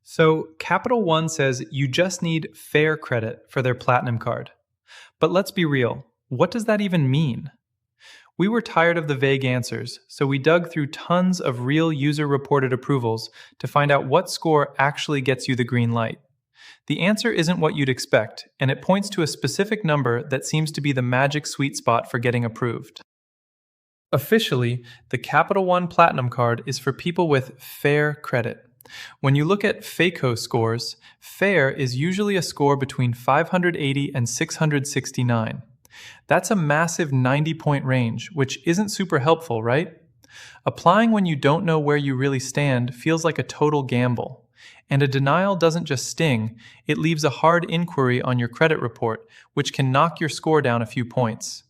So, Capital One says you just need fair credit for their Platinum card. But let's be real, what does that even mean? We were tired of the vague answers, so we dug through tons of real user reported approvals to find out what score actually gets you the green light. The answer isn't what you'd expect, and it points to a specific number that seems to be the magic sweet spot for getting approved. Officially, the Capital One Platinum card is for people with fair credit. When you look at 𝐔𝐒𝐄 scores, fair is usually a score between 580 and 669. That's a massive 90-point range, which isn't super helpful, right? Applying when you don't know where you really stand feels like a total gamble. And a denial doesn't just sting, it leaves a hard inquiry on your credit report, which can knock your score down a few points.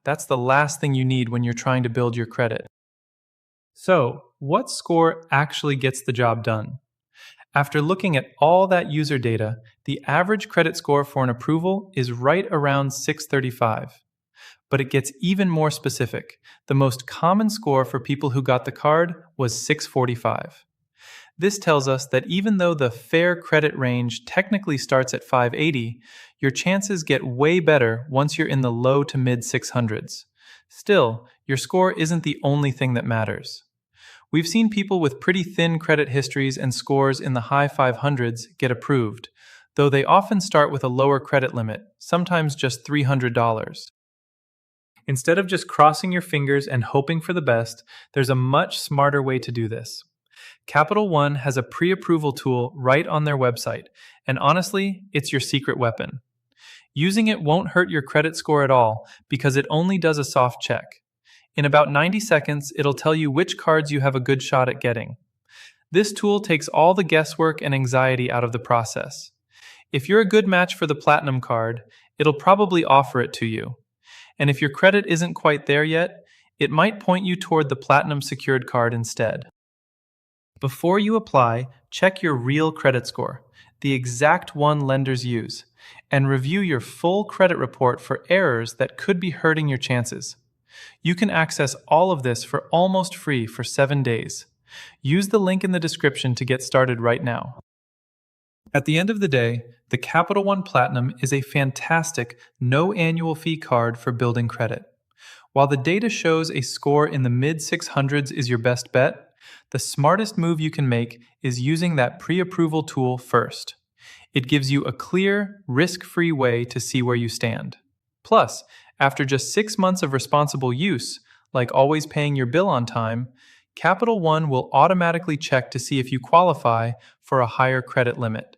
That's the last thing you need when you're trying to build your credit. So, what score actually gets the job done? After looking at all that user data, the average credit score for an approval is right around 635. But it gets even more specific. The most common score for people who got the card was 645. This tells us that even though the fair credit range technically starts at 580, your chances get way better once you're in the low to mid 600s. Still, your score isn't the only thing that matters. We've seen people with pretty thin credit histories and scores in the high 500s get approved, though they often start with a lower credit limit, sometimes just $300. Instead of just crossing your fingers and hoping for the best, there's a much smarter way to do this. Capital One has a pre-approval tool right on their website, and honestly, it's your secret weapon. Using it won't hurt your credit score at all because it only does a soft check. In about 90 seconds, it'll tell you which cards you have a good shot at getting. This tool takes all the guesswork and anxiety out of the process. If you're a good match for the Platinum card, it'll probably offer it to you. And if your credit isn't quite there yet, it might point you toward the Platinum secured card instead. Before you apply, check your real credit score, the exact one lenders use, and review your full credit report for errors that could be hurting your chances. You can access all of this for almost free for 7 days. Use the link in the description to get started right now. At the end of the day, the Capital One Platinum is a fantastic, no annual fee card for building credit. While the data shows a score in the mid 600s is your best bet, the smartest move you can make is using that pre-approval tool first. It gives you a clear, risk-free way to see where you stand. Plus, after just 6 months of responsible use, like always paying your bill on time, Capital One will automatically check to see if you qualify for a higher credit limit.